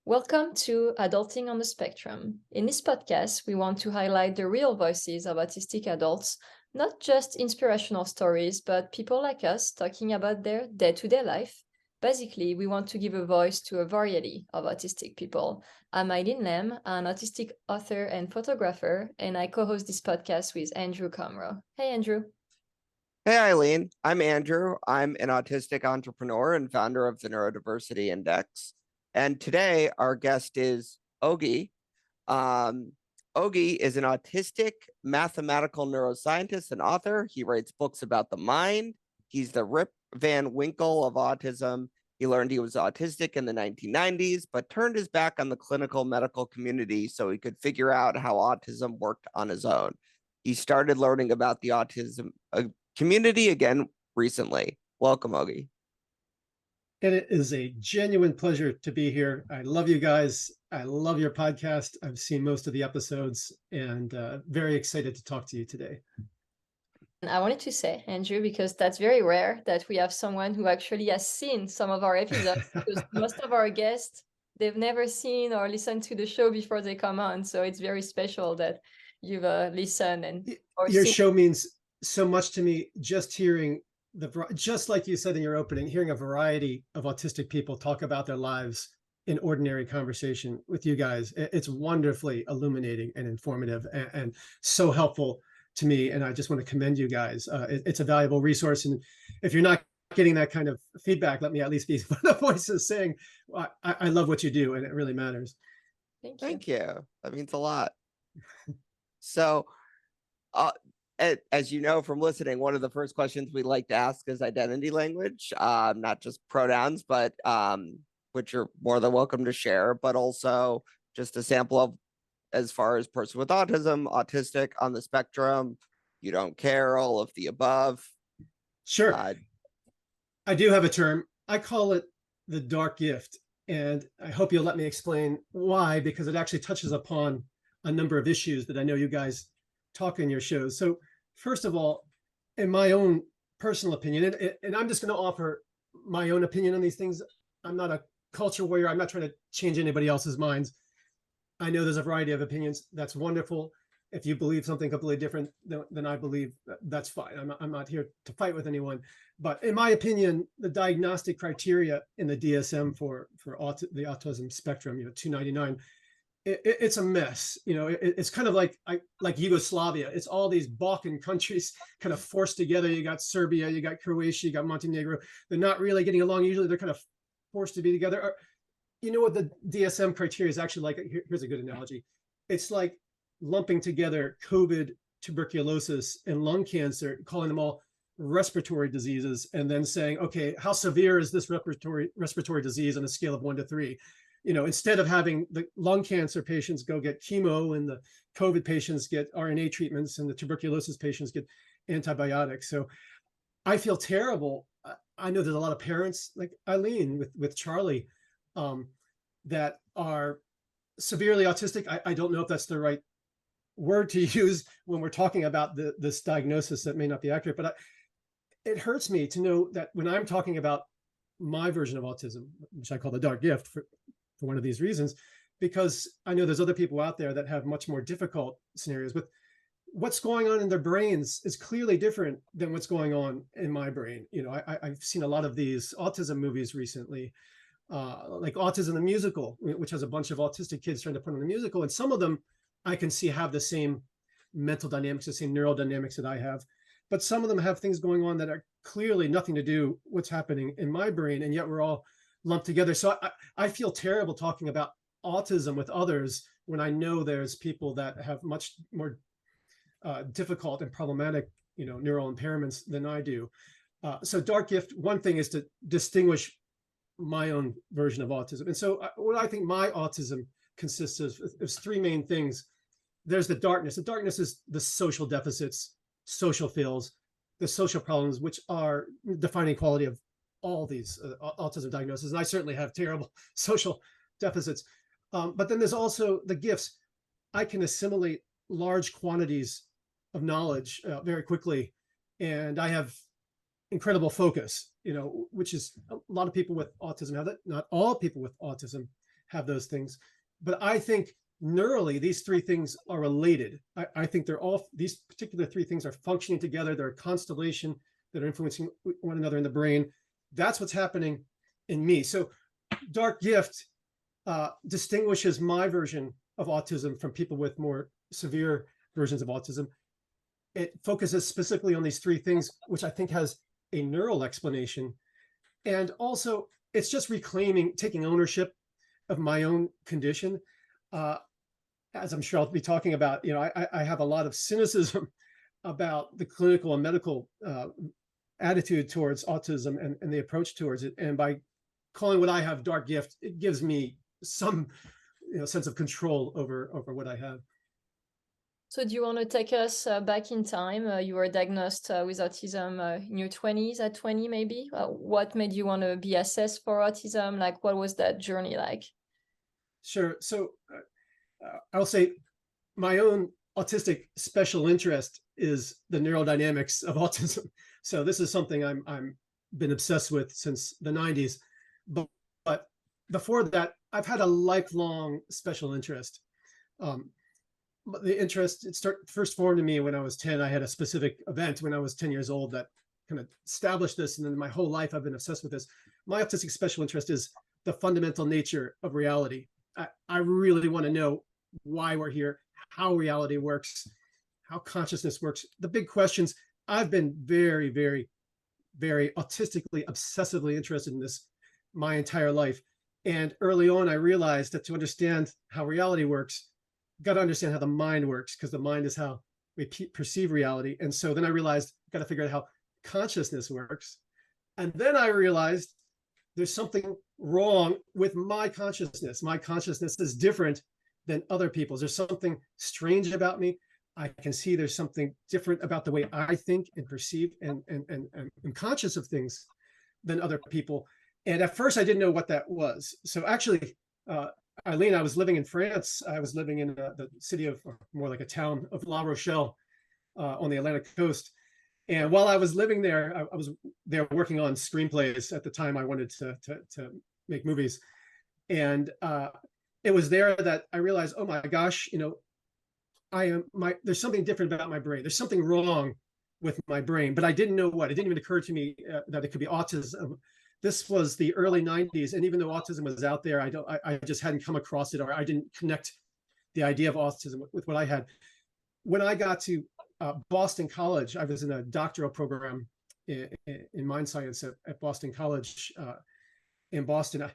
Welcome to Adulting on the Spectrum. In this podcast, we want to highlight the real voices of autistic adults, not just inspirational stories, but people like us talking about their day-to-day life. Basically, we want to give a voice to a variety of autistic people. I'm Eileen Lamb, an autistic author and photographer, and I co-host this podcast with Andrew Komarow. Hey, Andrew. Hey, Eileen. I'm Andrew. I'm an autistic entrepreneur and founder of the Neurodiversity Index. And today, our guest is Ogi. Ogi is an autistic mathematical neuroscientist and author. He writes books about the mind. He's the Rip Van Winkle of autism. He learned he was autistic in the 1990s, but turned his back on the clinical medical community so he could figure out how autism worked on his own. He started learning about the autism community again recently. Welcome, Ogi. And it is a genuine pleasure to be here. I love you guys. I love your podcast. I've seen most of the episodes and very excited to talk to you today. I wanted to say, Andrew, because that's very rare that we have someone who actually has seen some of our episodes, because most of our guests, they've never seen or listened to the show before they come on. So it's very special that you've listened and your show means so much to me. Just hearing just like you said in your opening, hearing a variety of autistic people talk about their lives in ordinary conversation with you guys, it's wonderfully illuminating and informative and so helpful to me. And I just want to commend you guys. It's a valuable resource. And if you're not getting that kind of feedback, let me at least be one of the voices saying, well, I love what you do and it really matters. Thank you. That means a lot. So, as you know from listening, one of the first questions we like to ask is identity language, not just pronouns, but which you're more than welcome to share, but also just a sample of as far as person with autism, autistic, on the spectrum, you don't care, all of the above. Sure. I do have a term. I call it the dark gift. And I hope you'll let me explain why, because it actually touches upon a number of issues that I know you guys talk in your shows. So first of all, in my own personal opinion, and I'm just going to offer my own opinion on these things. I'm not a culture warrior. I'm not trying to change anybody else's minds. I know there's a variety of opinions. That's wonderful. If you believe something completely different than I believe, that's fine. I'm not here to fight with anyone. But in my opinion, the diagnostic criteria in the DSM for the autism spectrum, 299, it's a mess. It's kind of like Yugoslavia. It's all these Balkan countries kind of forced together. You got Serbia, you got Croatia, you got Montenegro. They're not really getting along. Usually they're kind of forced to be together. You know what the DSM criteria is actually like? Here's a good analogy. It's like lumping together COVID, tuberculosis, and lung cancer, calling them all respiratory diseases, and then saying, okay, how severe is this respiratory disease on a scale of 1 to 3? Instead of having the lung cancer patients go get chemo and the COVID patients get RNA treatments and the tuberculosis patients get antibiotics. So I feel terrible. I know there's a lot of parents like Eileen with Charlie that are severely autistic. I don't know if that's the right word to use when we're talking about this diagnosis that may not be accurate, but it hurts me to know that when I'm talking about my version of autism, which I call the dark gift for one of these reasons, because I know there's other people out there that have much more difficult scenarios, but what's going on in their brains is clearly different than what's going on in my brain. I've seen a lot of these autism movies recently, like Autism the Musical, which has a bunch of autistic kids trying to put on a musical. And some of them I can see have the same mental dynamics, the same neural dynamics that I have. But some of them have things going on that are clearly nothing to do with what's happening in my brain. And yet we're all lumped together. So I feel terrible talking about autism with others when I know there's people that have much more difficult and problematic, neural impairments than I do. So dark gift, one thing is to distinguish my own version of autism. And so what I think my autism consists of is three main things. There's the darkness. The darkness is the social deficits, social fails, the social problems, which are defining quality of all these autism diagnoses. And I certainly have terrible social deficits. But then there's also the gifts. I can assimilate large quantities of knowledge very quickly. And I have incredible focus, which is a lot of people with autism have that. Not all people with autism have those things. But I think neurally, these three things are related. I think these particular three things are functioning together. They're a constellation that are influencing one another in the brain. That's what's happening in me. So dark gift distinguishes my version of autism from people with more severe versions of autism. It focuses specifically on these three things, which I think has a neural explanation. And also, it's just taking ownership of my own condition. As I'm sure I'll be talking about, I have a lot of cynicism about the clinical and medical attitude towards autism and the approach towards it. And by calling what I have dark gift, it gives me some sense of control over what I have. So do you want to take us back in time? You were diagnosed with autism in your 20s, at 20 maybe. What made you want to be assessed for autism? Like, what was that journey like? Sure. So I'll say my own autistic special interest is the neurodynamics of autism. So this is something I'm been obsessed with since the 90s. But before that, I've had a lifelong special interest. The interest, first formed in me when I was 10. I had a specific event when I was 10 years old that kind of established this. And then my whole life, I've been obsessed with this. My autistic special interest is the fundamental nature of reality. I really want to know why we're here, how reality works, how consciousness works. The big questions. I've been very, very, very autistically, obsessively interested in this my entire life. And early on, I realized that to understand how reality works, got to understand how the mind works, because the mind is how we perceive reality. And so then I realized, got to figure out how consciousness works. And then I realized there's something wrong with my consciousness. My consciousness is different than other people's. There's something strange about me. I can see there's something different about the way I think and perceive and conscious of things than other people. And at first I didn't know what that was. So actually, Eileen, I was living in France. I was living in the city of, or more like a town of La Rochelle on the Atlantic coast. And while I was living there, I was there working on screenplays. At the time, I wanted to make movies. And it was there that I realized, oh my gosh, there's something different about my brain. There's something wrong with my brain, but I didn't know what. It didn't even occur to me that it could be autism. This was the early 90s. And even though autism was out there, I just hadn't come across it, or I didn't connect the idea of autism with what I had. When I got to Boston College, I was in a doctoral program in mind science at Boston College in Boston.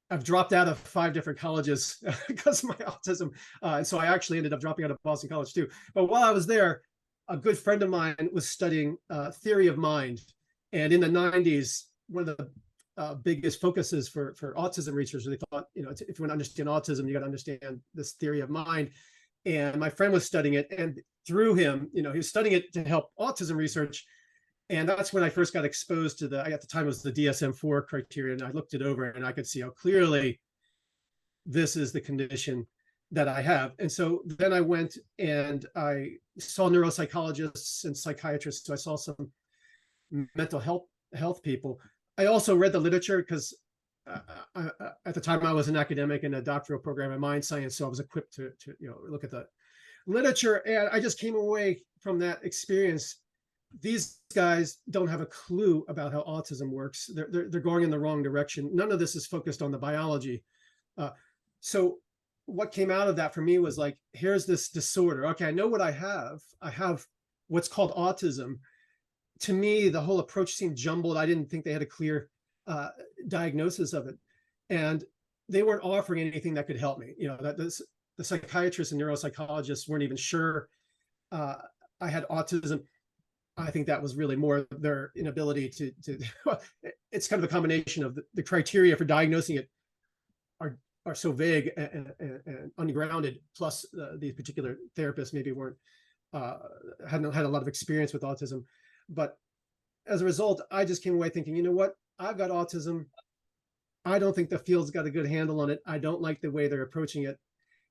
I've dropped out of 5 different colleges because of my autism. And so I actually ended up dropping out of Boston College too. But while I was there, a good friend of mine was studying theory of mind. And in the 90s, one of the biggest focuses for autism researchers, they thought, if you want to understand autism, you got to understand this theory of mind. And my friend was studying it. And through him, he was studying it to help autism research. And that's when I first got exposed to at the time it was the DSM-4 criteria. And I looked it over and I could see how clearly this is the condition that I have. And so then I went and I saw neuropsychologists and psychiatrists. So I saw some mental health people. I also read the literature because at the time I was an academic in a doctoral program in mind science. So I was equipped to look at the literature. And I just came away from that experience. These guys don't have a clue about how autism works. They're going in the wrong direction. None of this is focused on the biology. So what came out of that for me was like, here's this disorder. Okay, I know what I have. I have what's called autism. To me, the whole approach seemed jumbled. I didn't think they had a clear diagnosis of it. And they weren't offering anything that could help me. That the psychiatrists and neuropsychologists weren't even sure I had autism. I think that was really more their inability to it's kind of a combination of the criteria for diagnosing it are so vague and ungrounded. Plus these particular therapists maybe hadn't had a lot of experience with autism. But as a result, I just came away thinking, you know what? I've got autism. I don't think the field's got a good handle on it. I don't like the way they're approaching it.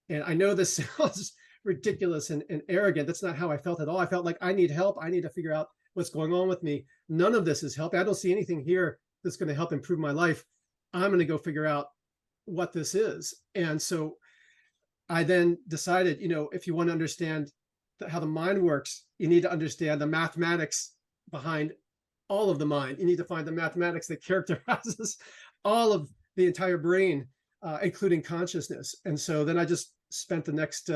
And I know this sounds ridiculous and arrogant. That's not how I felt at all. I felt like I need help. I need to figure out what's going on with me. None of this is helping. I don't see anything here that's going to help improve my life. I'm going to go figure out what this is. And so I then decided, if you want to understand how the mind works, you need to understand the mathematics behind all of the mind. You need to find the mathematics that characterizes all of the entire brain, including consciousness. And so then I just spent the next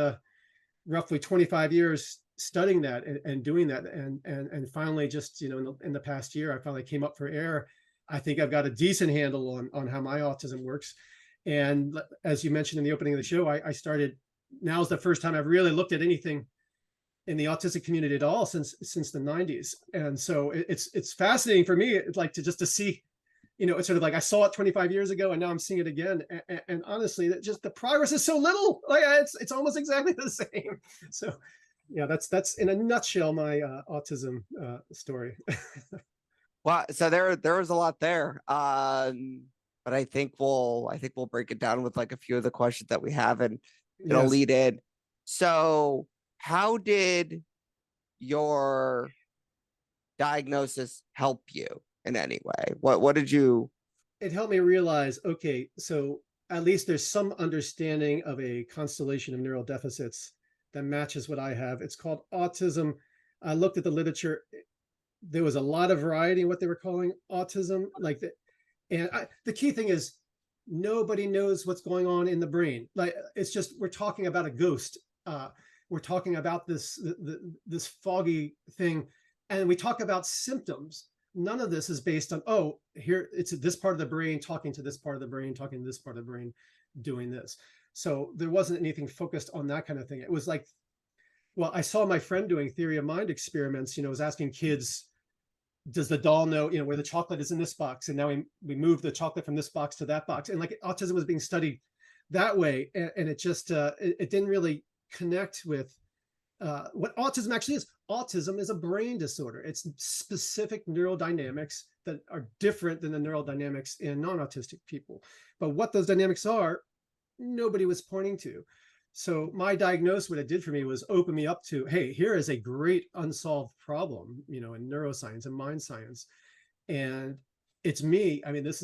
roughly 25 years studying that and doing that. And finally, just, in the past year, I finally came up for air. I think I've got a decent handle on how my autism works. And as you mentioned in the opening of the show, I started, now is the first time I've really looked at anything in the autistic community at all since the 90s. And so it's fascinating for me, like to see, it's sort of like I saw it 25 years ago and now I'm seeing it again. And honestly, that just the progress is so little. Like it's almost exactly the same. So yeah, that's in a nutshell my autism story. Well, so there was a lot there. But I think we'll break it down with like a few of the questions that we have, and it'll lead in. So how did your diagnosis help you in any way? What did you? It helped me realize, okay, so at least there's some understanding of a constellation of neural deficits that matches what I have. It's called autism. I looked at the literature. There was a lot of variety in what they were calling autism. The key thing is nobody knows what's going on in the brain. Like it's just, we're talking about a ghost. We're talking about this foggy thing, and we talk about symptoms. None of this is based on, oh, here it's this part of the brain talking to this part of the brain, talking to this part of the brain, doing this. So there wasn't anything focused on that kind of thing. It was like, well, I saw my friend doing theory of mind experiments, was asking kids, does the doll know, where the chocolate is in this box? And now we move the chocolate from this box to that box. And like autism was being studied that way. And it just, it didn't really connect with what autism actually is. Autism is a brain disorder. It's specific neural dynamics that are different than the neural dynamics in non-autistic people. But what those dynamics are, nobody was pointing to. So my diagnosis, what it did for me was open me up to, hey, here is a great unsolved problem, in neuroscience and mind science. And it's me. I mean, this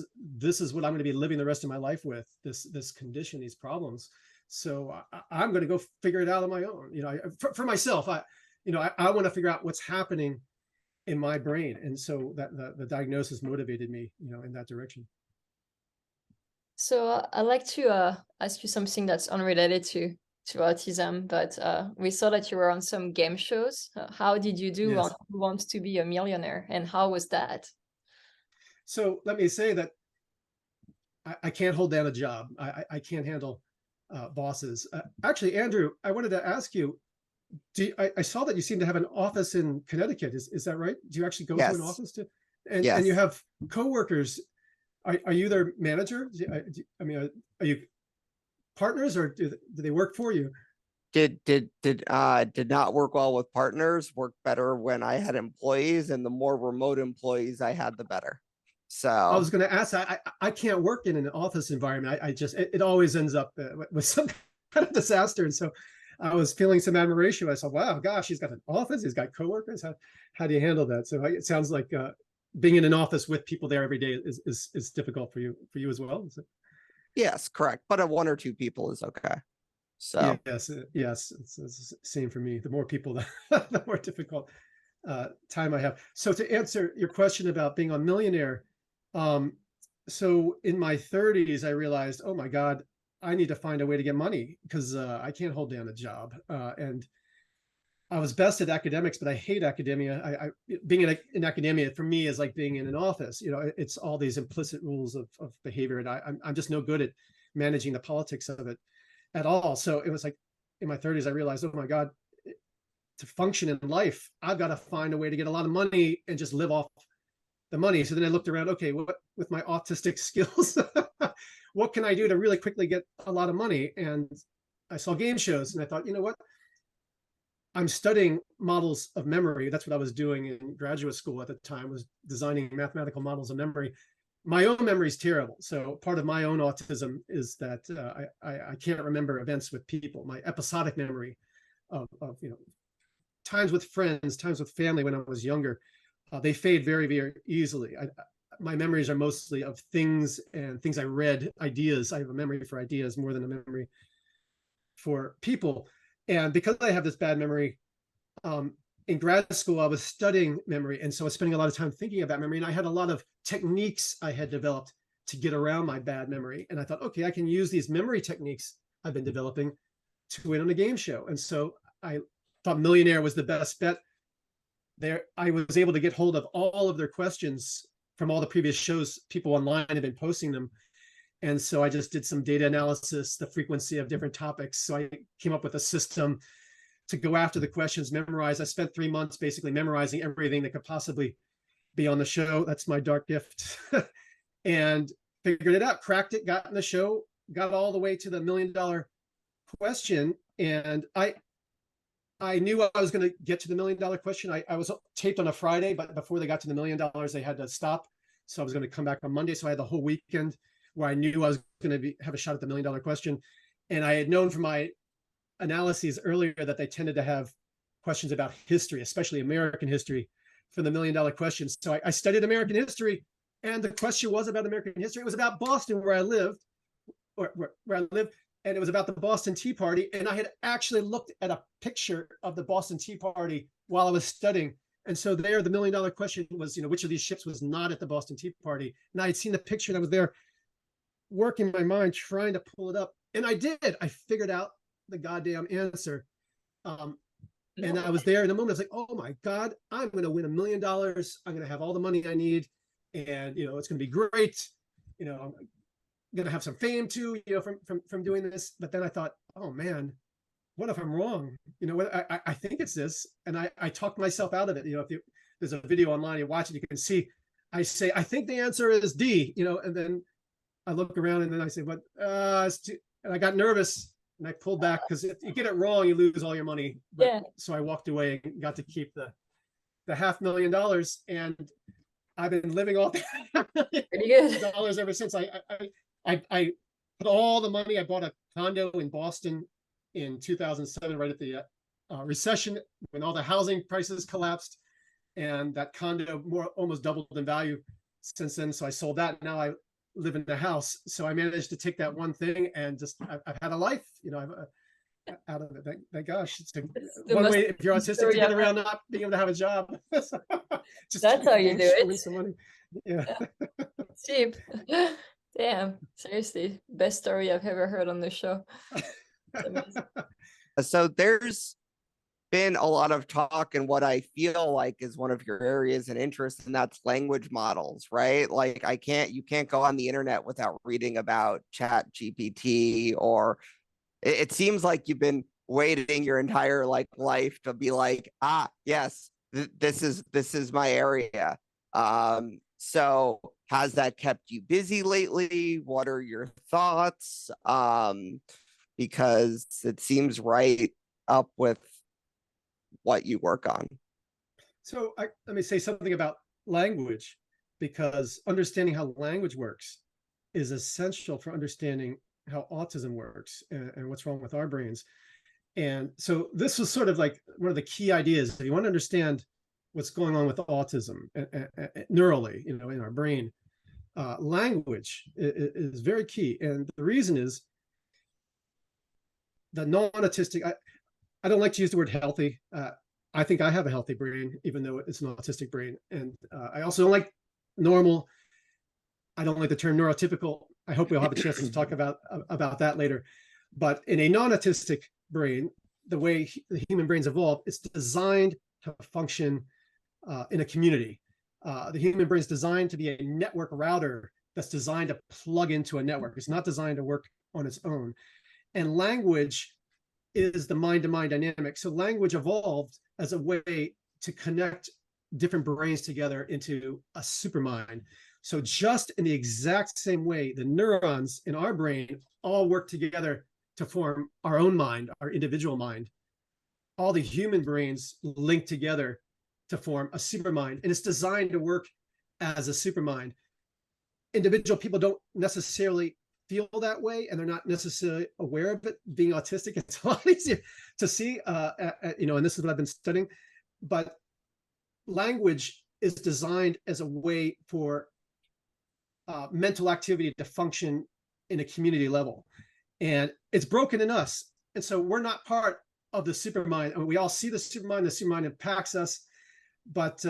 is what I'm going to be living the rest of my life with, this condition, these problems. So I'm going to go figure it out on my own. For myself, I want to figure out what's happening in my brain. And so that the diagnosis motivated me, in that direction. So I'd like to ask you something that's unrelated to autism, but we saw that you were on some game shows. How did you do on Who Wants to Be a Millionaire, and how was that? So let me say that I can't hold down a job. I can't handle bosses. Actually, Andrew, I wanted to ask you, I saw that you seem to have an office in Connecticut. Is that right? Do you actually go to an office and you have coworkers? Are you their manager? I mean, are you partners, or do they work for you? Did not work well with partners. Worked better when I had employees, and the more remote employees I had, the better. So I was going to ask. I can't work in an office environment. I just it always ends up with some kind of disaster. And so I was feeling some admiration. I said, "Wow, gosh, he's got an office. He's got coworkers. How do you handle that?" So it sounds like being in an office with people there every day is difficult for you as well. Yes, correct. But one or two people is okay. So yes, it's the same for me. The more people, the more difficult time I have. So to answer your question about being on Millionaire, so in my 30s, I realized, oh my God, I need to find a way to get money because I can't hold down a job. And I was best at academics, but I hate academia. Being in academia for me is like being in an office. It's all these implicit rules of behavior, and I'm just no good at managing the politics of it at all. So it was like in my 30s, I realized, oh my God, to function in life, I've got to find a way to get a lot of money and just live off the money. So then I looked around, okay, what with my autistic skills, what can I do to really quickly get a lot of money? And I saw game shows, and I thought, you know what? I'm studying models of memory. That's what I was doing in graduate school at the time, was designing mathematical models of memory. My own memory is terrible. So part of my own autism is that I can't remember events with people. My episodic memory of times with friends, times with family when I was younger, they fade very, very easily. my memories are mostly of things and things I read, ideas. I have a memory for ideas more than a memory for people. And because I have this bad memory, in grad school, I was studying memory. And so I was spending a lot of time thinking about memory. And I had a lot of techniques I had developed to get around my bad memory. And I thought, okay, I can use these memory techniques I've been developing to win on a game show. And so I thought Millionaire was the best bet. There, I was able to get hold of all of their questions from all the previous shows. People online have been posting them. And so I just did some data analysis, the frequency of different topics. So I came up with a system to go after the questions, memorize. I spent 3 months basically memorizing everything that could possibly be on the show. That's my dark gift. And figured it out, cracked it, got in the show, got all the way to the $1 million question. And I knew I was going to get to the $1 million question. I was taped on a Friday, but before they got to the $1 million, they had to stop. So I was going to come back on Monday. So I had the whole weekend where I knew I was going to have a shot at the $1 million question. And I had known from my analyses earlier that they tended to have questions about history, especially American history, for the $1 million question. So I studied American history, and the question was about American history. It was about Boston, where I lived, or where I live, and it was about the Boston Tea Party. And I had actually looked at a picture of the Boston Tea Party while I was studying. And so there, the $1 million question was, which of these ships was not at the Boston Tea Party? And I had seen the picture, and I was there working my mind, trying to pull it up. And I did. I figured out the goddamn answer. And I was there in a moment. I was like, oh my God, I'm going to win $1 million. I'm going to have all the money I need. And, it's going to be great. I'm going to have some fame too, from doing this. But then I thought, oh man, what if I'm wrong? I think it's this. And I talked myself out of it. If there's a video online, you watch it, you can see, I say, I think the answer is D, and then I look around and then I say, but, and I got nervous. And I pulled back because if you get it wrong, you lose all your money. But, Yeah. So I walked away and got to keep the $500,000, and I've been living off Pretty good. dollars ever since. I put all the money. I bought a condo in Boston in 2007, right at the recession, when all the housing prices collapsed, and that condo almost doubled in value since then. So I sold that. Now I live in the house. So I managed to take that one thing and just, I've had a life, out of it. Thank gosh. It's one way, if you're autistic, to get around not being able to have a job. Just that's how you do it. Win some money. Yeah. It's cheap. Damn, seriously, best story I've ever heard on the show. So there's been a lot of talk in what I feel like is one of your areas of interest, and that's language models, right? Like you can't go on the internet without reading about Chat GPT, or it seems like you've been waiting your entire life to be like, yes, this is my area. So has that kept you busy lately? What are your thoughts? Because it seems right up with what you work on. So let me say something about language, because understanding how language works is essential for understanding how autism works and what's wrong with our brains. And so this was sort of like one of the key ideas. If you want to understand what's going on with autism neurally, in our brain, language is very key. And the reason is the non-autistic, I don't like to use the word healthy. I think I have a healthy brain, even though it's an autistic brain. And I also don't like normal. I don't like the term neurotypical. I hope we'll have a chance to talk about that later. But in a non-autistic brain, the way the human brain's evolved, it's designed to function in a community. The human brain is designed to be a network router that's designed to plug into a network. It's not designed to work on its own. And language is the mind-to-mind dynamic. So language evolved as a way to connect different brains together into a supermind. So just in the exact same way, the neurons in our brain all work together to form our own mind, our individual mind. All the human brains link together to form a supermind, and it's designed to work as a supermind. Individual people don't necessarily feel that way, and they're not necessarily aware of it. Being autistic, it's a lot easier to see, and this is what I've been studying. But language is designed as a way for mental activity to function in a community level. And it's broken in us. And so we're not part of the supermind. I mean, we all see the supermind impacts us, but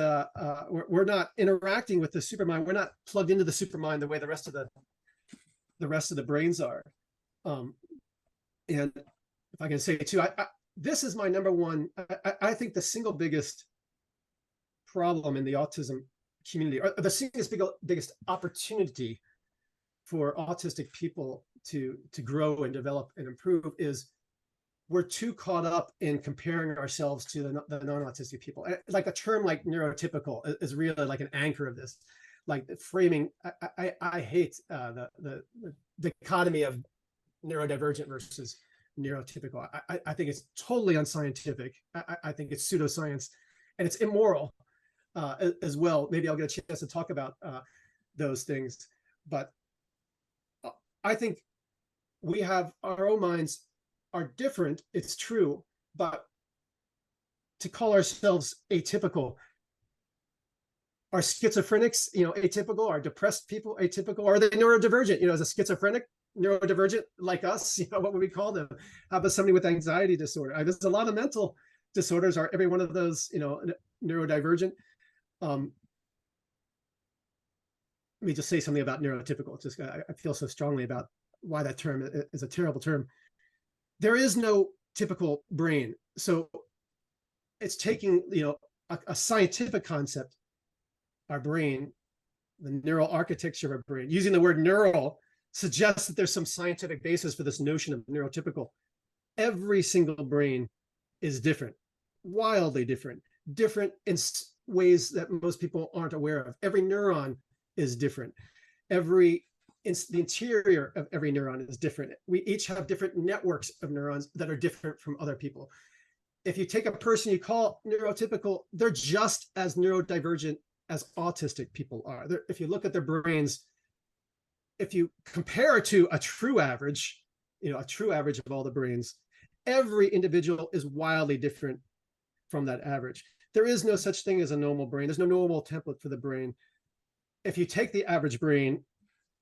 we're not interacting with the supermind. We're not plugged into the supermind the way the rest of the brains are. And if I can say too, this is my number one. I think the single biggest problem in the autism community, or the biggest opportunity for autistic people to grow and develop and improve, is we're too caught up in comparing ourselves to the non-autistic people. Like a term like neurotypical is really like an anchor of this. Like framing, I hate the dichotomy of neurodivergent versus neurotypical. I think it's totally unscientific. I think it's pseudoscience, and it's immoral as well. Maybe I'll get a chance to talk about those things. But I think we have our own minds are different. It's true, but to call ourselves atypical, are schizophrenics, atypical? Are depressed people atypical? Are they neurodivergent? As a schizophrenic, neurodivergent like us, what would we call them? How about somebody with anxiety disorder? There's a lot of mental disorders. Are every one of those, neurodivergent? Let me just say something about neurotypical. Just I feel so strongly about why that term is a terrible term. There is no typical brain. So it's taking, a scientific concept, our brain, the neural architecture of our brain. Using the word neural suggests that there's some scientific basis for this notion of neurotypical. Every single brain is different, wildly different in ways that most people aren't aware of. Every neuron is different. The interior of every neuron is different. We each have different networks of neurons that are different from other people. If you take a person you call neurotypical, they're just as neurodivergent as autistic people are. If you look at their brains, if you compare it to a true average of all the brains, every individual is wildly different from that average. There is no such thing as a normal brain. There's no normal template for the brain. If you take the average brain,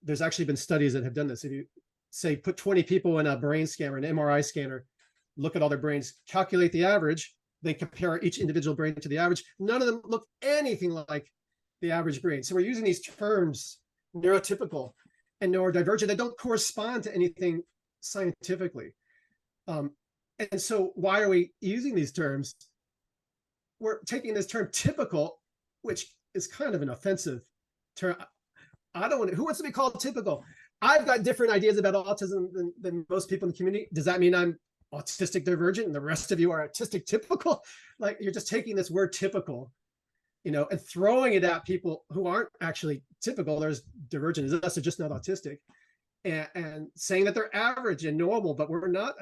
there's actually been studies that have done this. If you say put 20 people in a brain scanner, an MRI scanner, look at all their brains, calculate the average, then compare each individual brain to the average, none of them look anything like the average brain. So we're using these terms, neurotypical and neurodivergent, that don't correspond to anything scientifically. And so why are we using these terms? We're taking this term typical, which is kind of an offensive term. Who wants to be called typical? I've got different ideas about autism than most people in the community. Does that mean I'm autistic divergent and the rest of you are autistic typical? Like, you're just taking this word typical, and throwing it at people who aren't actually typical. There's divergent, they're just not autistic, and saying that they're average and normal, but we're not.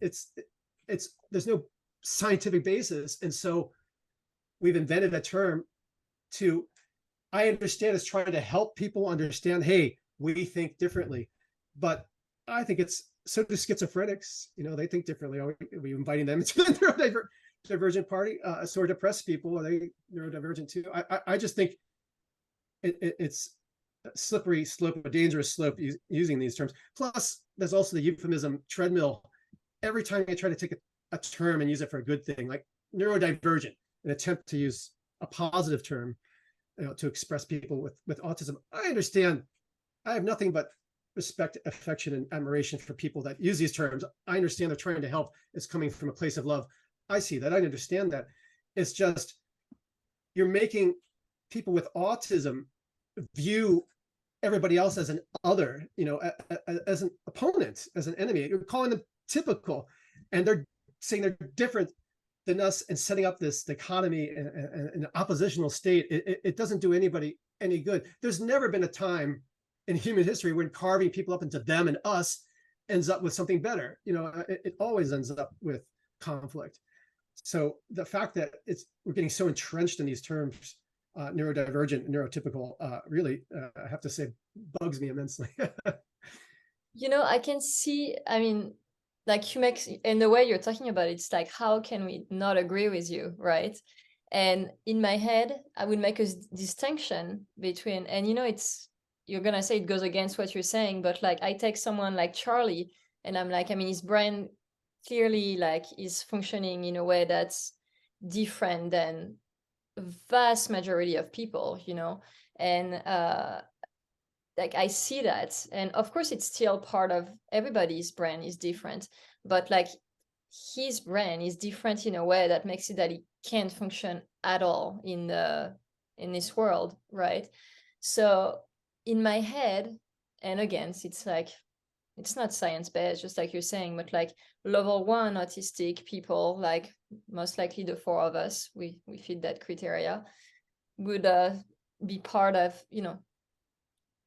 It's there's no scientific basis. And so we've invented a term I understand it's trying to help people understand, hey, we think differently. But I think so do schizophrenics. They think differently. Are we inviting them into the neurodivergent party? So are depressed people. Are they neurodivergent too? I just think it's a slippery slope, a dangerous slope using these terms. Plus, there's also the euphemism treadmill. Every time you try to take a term and use it for a good thing, like neurodivergent, an attempt to use a positive term, to express people with autism. I understand. I have nothing but respect, affection, and admiration for people that use these terms. I understand they're trying to help. It's coming from a place of love. I see that. I understand that. It's just, you're making people with autism view everybody else as an other, as an opponent, as an enemy. You're calling them typical, and they're saying they're different than us, and setting up this dichotomy and an oppositional state. It doesn't do anybody any good. There's never been a time in human history when carving people up into them and us ends up with something better. It always ends up with conflict. So the fact that we're getting so entrenched in these terms, neurodivergent, neurotypical, really, I have to say, bugs me immensely. I can see, like, you make, in the way you're talking about it, it's like, how can we not agree with you, right? And in my head, I would make a distinction between, and it's you're gonna say it goes against what you're saying, but like I take someone like Charlie, and I'm like, I mean, his brain clearly like is functioning in a way that's different than vast majority of people, you know, and like I see that, and of course it's still part of everybody's brain is different, but like his brain is different in a way that makes it that he can't function at all in this world, right? So in my head, and again, it's like it's not science based, just like you're saying, but like level 1 autistic people, like most likely the 4 of us, we fit that criteria, would be part of, you know,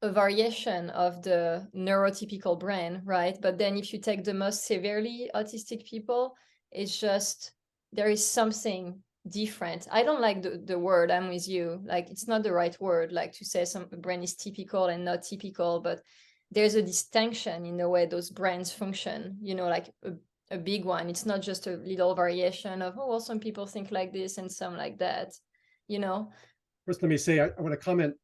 a variation of the neurotypical brain, right? But then if you take the most severely autistic people, it's just there is something different. I don't like the word, I'm with you, like it's not the right word, like to say some brain is typical and not typical, but there's a distinction in the way those brains function, you know, like a big one. It's not just a little variation of, oh, well, some people think like this and some like that, you know. First, let me say, I want to comment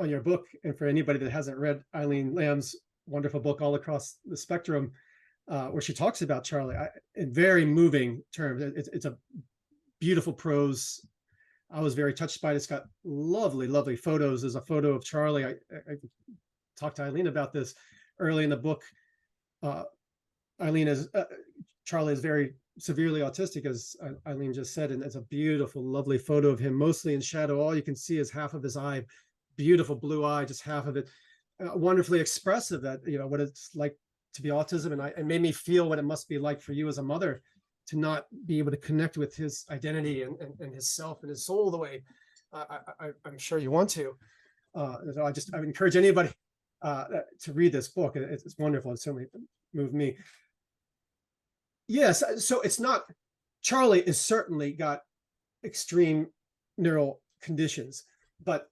on your book, and for anybody that hasn't read Eileen Lamb's wonderful book, All Across the Spectrum, where she talks about Charlie in very moving terms. It's a beautiful prose. I was very touched by it. It's got lovely, lovely photos. There's a photo of Charlie. I talked to Eileen about this early in the book. Charlie is very severely autistic, as Eileen just said, and it's a beautiful, lovely photo of him, mostly in shadow. All you can see is half of his eye, beautiful blue eye, just half of it. Wonderfully expressive, that, you know, what it's like to be autism, and it made me feel what it must be like for you as a mother to not be able to connect with his identity and his self and his soul the way I'm sure you want to. So I would encourage anybody to read this book. It's wonderful. It certainly moved me. Yes, so it's not, Charlie is certainly got extreme neural conditions, but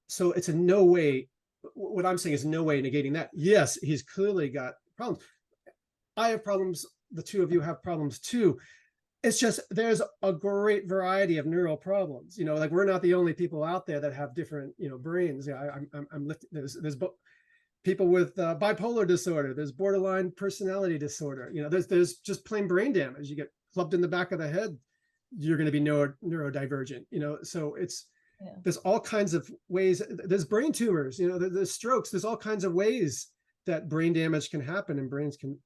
so it's in no way, what I'm saying is no way negating that. Yes, he's clearly got problems. I have problems. The two of you have problems too. It's just there's a great variety of neural problems. You know, like we're not the only people out there that have different, you know, brains. Yeah, I'm lifting. There's people with bipolar disorder. There's borderline personality disorder. You know, there's just plain brain damage. You get clubbed in the back of the head, you're going to be neurodivergent. You know, so there's all kinds of ways. There's brain tumors. You know, there's strokes. There's all kinds of ways that brain damage can happen and brains can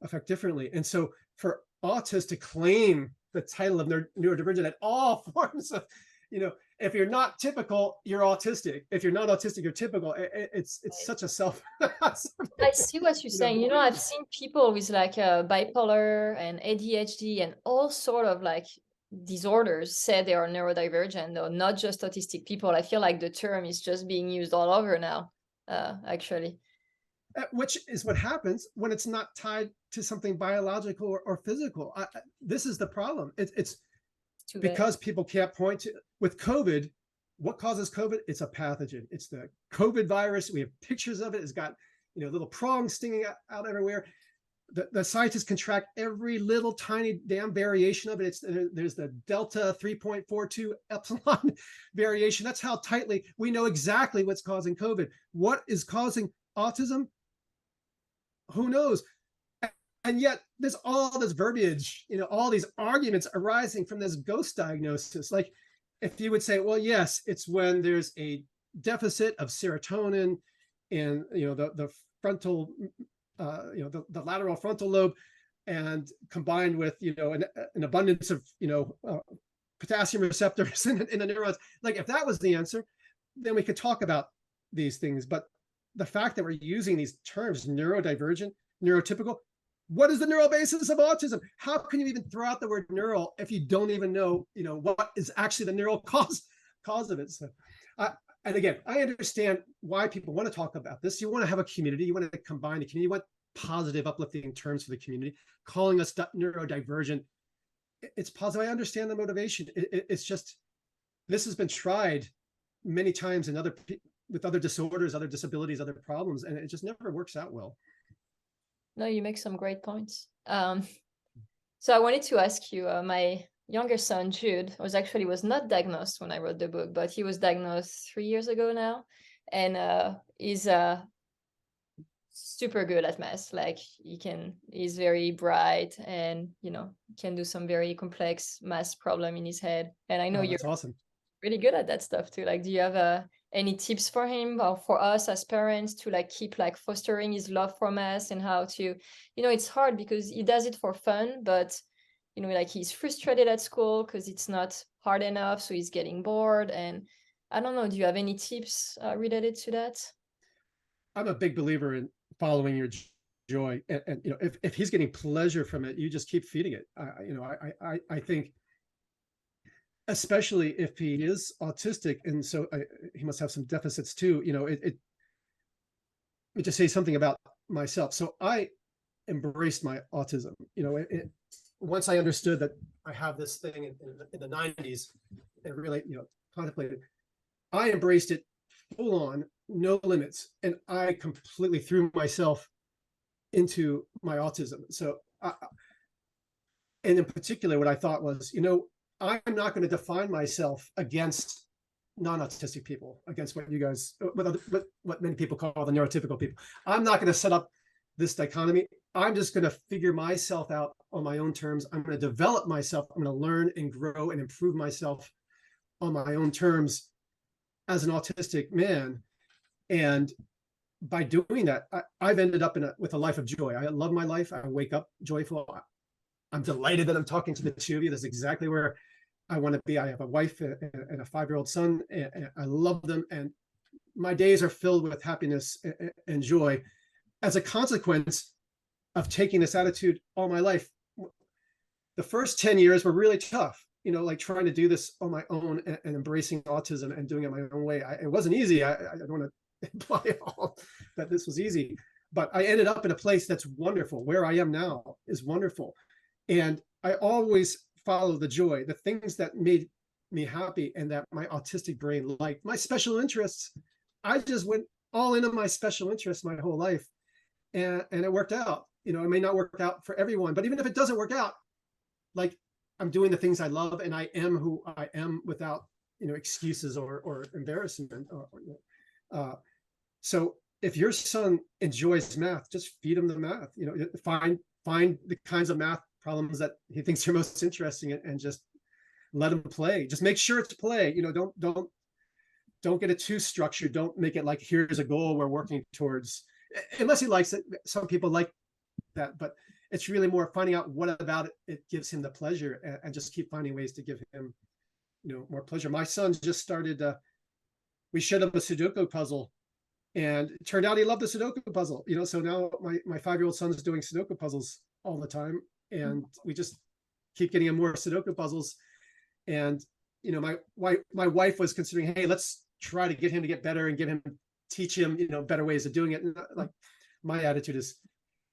affect differently. And so for autists to claim the title of neurodivergent at all forms of, you know, if you're not typical, you're autistic. If you're not autistic, you're typical. It's such a self. I see what you're saying. You know, I've seen people with like bipolar and ADHD and all sort of like disorders say they are neurodivergent, or not just autistic people. I feel like the term is just being used all over now, actually. Which is what happens when it's not tied to something biological or physical. This is the problem. It's because people can't point to, with COVID, what causes COVID? It's a pathogen. It's the COVID virus. We have pictures of it. It's got, you know, little prongs stinging out everywhere. The scientists can track every little tiny damn variation of it. There's the Delta 3.42 epsilon variation. That's how tightly we know exactly what's causing COVID. What is causing autism? Who knows? And yet there's all this verbiage, you know, all these arguments arising from this ghost diagnosis. Like if you would say, well, yes, it's when there's a deficit of serotonin in, you know, the frontal, you know, the lateral frontal lobe, and combined with, you know, an abundance of, you know, potassium receptors in the neurons. Like if that was the answer, then we could talk about these things. But the fact that we're using these terms, neurodivergent, neurotypical, what is the neural basis of autism? How can you even throw out the word neural if you don't even know, you know, what is actually the neural cause of it? So, and again, I understand why people want to talk about this. You want to have a community. You want to combine the community. You want positive, uplifting terms for the community. Calling us neurodivergent, it's positive. I understand the motivation. It's just, this has been tried many times in with other disorders, other disabilities, other problems, and it just never works out well. No, you make some great points. So I wanted to ask you, my younger son, Jude, was not diagnosed when I wrote the book, but he was diagnosed 3 years ago now. and he's super good at math. Like he's very bright, and can do some very complex math problem in his head. And I know you're That's awesome. really good at that stuff too. Like, do you have any tips for him or for us as parents to like keep like fostering his love for math, and how to, it's hard because he does it for fun, but like he's frustrated at school because it's not hard enough, so he's getting bored. And I don't know, do you have any tips related to that? I'm a big believer in following your joy, and if he's getting pleasure from it, you just keep feeding it. I think, especially if he is autistic, and so he must have some deficits too. Let me just say something about myself. So I embraced my autism. Once I understood that I have this thing in the 90s, and really contemplated, I embraced it full on, no limits, and I completely threw myself into my autism. So and in particular, what I thought was, I'm not going to define myself against non-autistic people, against what you guys, what many people call the neurotypical people. I'm not going to set up this dichotomy. I'm just going to figure myself out on my own terms. I'm going to develop myself. I'm going to learn and grow and improve myself on my own terms as an autistic man. And by doing that, I've ended up with a life of joy. I love my life. I wake up joyful. I'm delighted that I'm talking to the two of you. That's exactly where I want to be. I have a wife and a 5-year-old son, and I love them. And my days are filled with happiness and joy as a consequence of taking this attitude all my life. The first 10 years were really tough, like trying to do this on my own and embracing autism and doing it my own way. It wasn't easy. I don't want to imply all that this was easy, but I ended up in a place that's wonderful. Where I am now is wonderful. And I always follow the joy, the things that made me happy and that my autistic brain liked. My special interests, I just went all into my special interests my whole life. And it worked out. It may not work out for everyone, but even if it doesn't work out, like, I'm doing the things I love, and I am who I am without, excuses or embarrassment. So if your son enjoys math, just feed him the math. Find the kinds of math problems that he thinks are most interesting, and just let him play. Just make sure it's play. Don't get it too structured. Don't make it like, here's a goal we're working towards, unless he likes it. Some people like that, but it's really more finding out what about it gives him the pleasure, and just keep finding ways to give him, more pleasure. My son just started, we showed him a Sudoku puzzle, and it turned out he loved the Sudoku puzzle. So now my 5-year-old son's doing Sudoku puzzles all the time, and we just keep getting him more Sudoku puzzles. And my wife was considering, hey, let's try to get him to get better and teach him better ways of doing it. And like, my attitude is,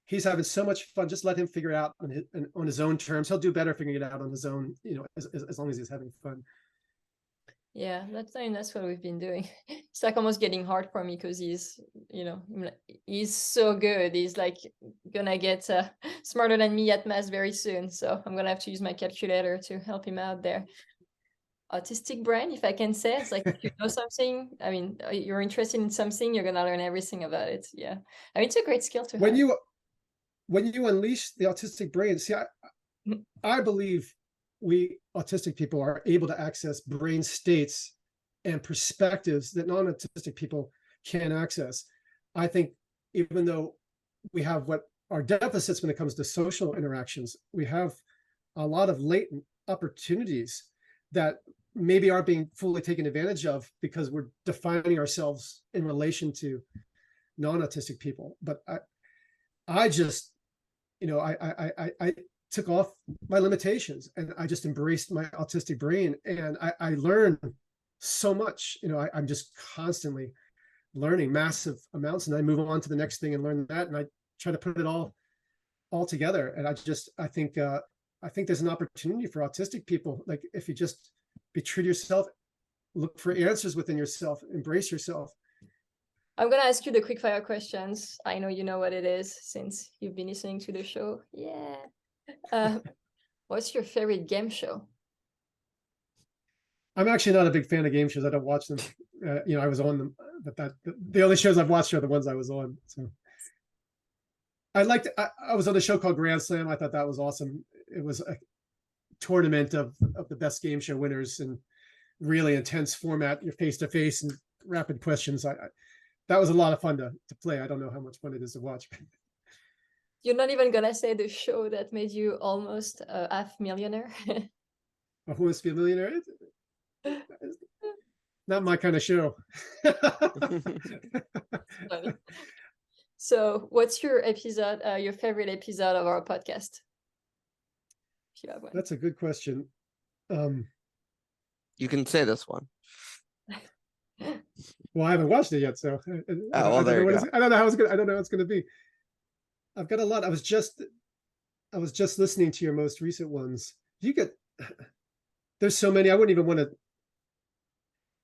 he's having so much fun. Just let him figure it out on his own terms. He'll do better figuring it out on his own, as long as he's having fun. Yeah, that's what we've been doing. It's like almost getting hard for me because he's so good. He's like gonna get smarter than me at math very soon. So I'm gonna have to use my calculator to help him out there. Autistic brain, if I can say. It's like, if you know something, you're interested in something, you're gonna learn everything about it. Yeah, it's a great skill to have. When you unleash the autistic brain, see, I believe we autistic people are able to access brain states and perspectives that non-autistic people can't access. I think even though we have what are deficits when it comes to social interactions, we have a lot of latent opportunities that maybe aren't being fully taken advantage of because we're defining ourselves in relation to non-autistic people. But I just, I took off my limitations, and I just embraced my autistic brain, and I learned so much. I'm just constantly learning massive amounts, and I move on to the next thing and learn that, and I try to put it all together. And I think there's an opportunity for autistic people. Like, if you just be true to yourself, look for answers within yourself, embrace yourself. I'm going to ask you the quick fire questions. I know you know what it is since you've been listening to the show. Yeah. What's your favorite game show? I'm actually not a big fan of game shows. I don't watch them. I was on them, but the only shows I've watched are the ones I was on. So I was on a show called Grand Slam. I thought that was awesome. It was a tournament of the best game show winners and really intense format. You're face to face and rapid questions. That was a lot of fun to play. I don't know how much fun it is to watch. You're not even gonna say the show that made you almost half millionaire. Who Wants to Be a Millionaire? Not my kind of show. So what's your episode, your favorite episode of our podcast? If you have one. That's a good question. You can say this one. Well, I haven't watched it yet, so I don't know how it's gonna. I don't know how it's gonna be. I've got a lot. I was just listening to your most recent ones. There's so many. I wouldn't even want to.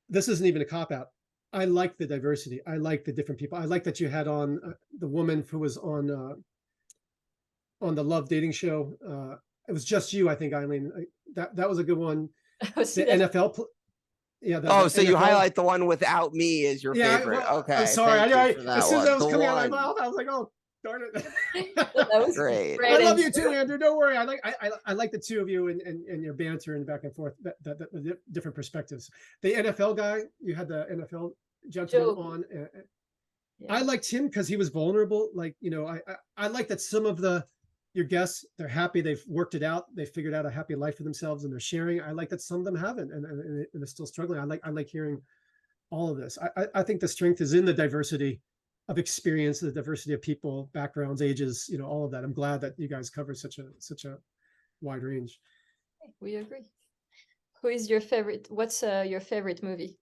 This isn't even a cop out. I like the diversity. I like the different people. I like that you had on the woman who was on the Love dating show. It was just you, I think, Eileen. That was a good one. The NFL. So you highlight the one without me as your favorite. Okay. I'm sorry. As soon as I was coming out of my mouth, I was like, oh, darn it. That was great. I love you too, Andrew. Don't worry. I like the two of you and your banter and back and forth, the different perspectives. The NFL guy, you had the NFL gentleman on. Yeah. I liked him because he was vulnerable. Like, I like that some of your guests, they're happy, they've worked it out, they figured out a happy life for themselves and they're sharing. I like that some of them haven't and they're still struggling. I like hearing all of this. I think the strength is in the diversity of experience, the diversity of people, backgrounds, ages, all of that. I'm glad that you guys cover such a wide range. We agree. Who is your favorite? What's your favorite movie?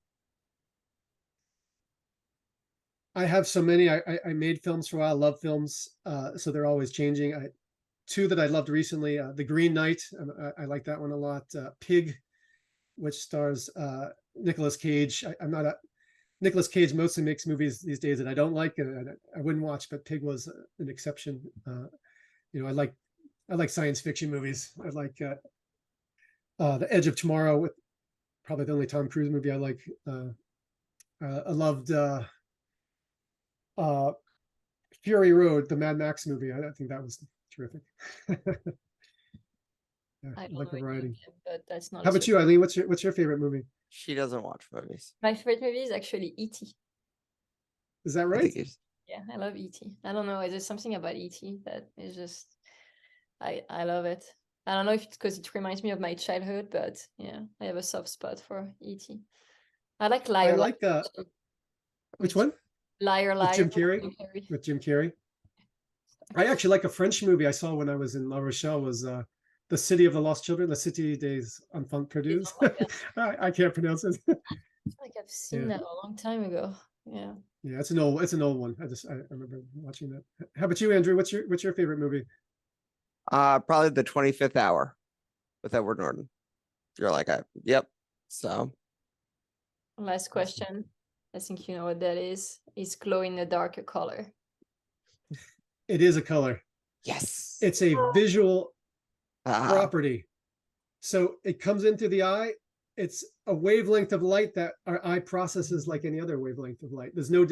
I have so many. I made films for a while. I love films, so they're always changing. Two that I loved recently, The Green Knight. I like that one a lot. Pig, which stars Nicolas Cage. I'm not a Nicolas Cage mostly makes movies these days that I don't like and I wouldn't watch, but Pig was an exception. I like science fiction movies. I like The Edge of Tomorrow, with probably the only Tom Cruise movie I like. I loved Fury Road, the Mad Max movie. I think that was terrific. I like the variety. But that's not. How about you, Eileen? What's your favorite movie? She doesn't watch movies. My favorite movie is actually E.T. Is that right? Yeah, I love E.T. I don't know. There's something about E.T. that is just, I love it. I don't know if it's because it reminds me of my childhood, but yeah, I have a soft spot for E.T. I like Liar. I like which one? Liar. With Jim Carrey. With Jim Carrey. I actually like a French movie I saw when I was in La Rochelle. Was The City of the Lost Children, La Cité des Enfants Perdus. I can't pronounce it. I feel like I've seen that a long time ago. Yeah. Yeah, it's an old one. I remember watching that. How about you, Andrew? What's your favorite movie? Probably The 25th Hour with Edward Norton. You're like, yep. So. Last question. I think you know what that is. Is glow in the dark a color? It is a color. Yes. It's a visual property. So it comes into the eye. It's a wavelength of light that our eye processes like any other wavelength of light. There's no,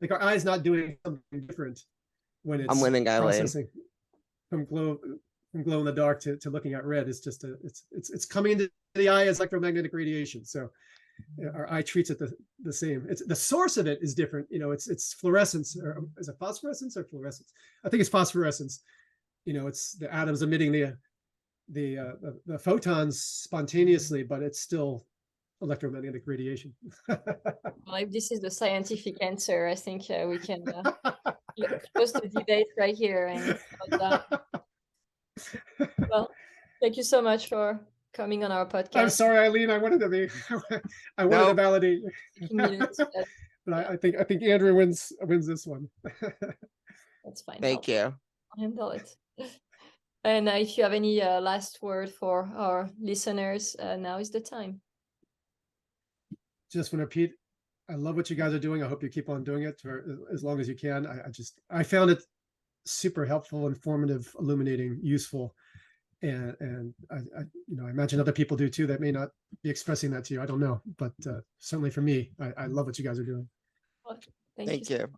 like our eye's not doing something different when it's processing from glow in the dark to looking at red. It's just it's coming into the eye as electromagnetic radiation. So our eye treats it the same. It's the source of it is different. It's fluorescence, or is it phosphorescence or fluorescence? I think it's phosphorescence. It's the atoms emitting the photons spontaneously, but it's still electromagnetic radiation. Well, if this is the scientific answer, I think we can close the debate right here. And well, thank you so much for coming on our podcast. I'm sorry, Eileen. I wanted to validate. But I think Andrew wins this one. That's fine. Thank you. I'll handle it. And if you have any last word for our listeners, now is the time. Just want to repeat, I love what you guys are doing. I hope you keep on doing it for as long as you can. I found it super helpful, informative, illuminating, useful. And I I imagine other people do too that may not be expressing that to you. I don't know, but certainly for me, I love what you guys are doing. Well, Thank you. you.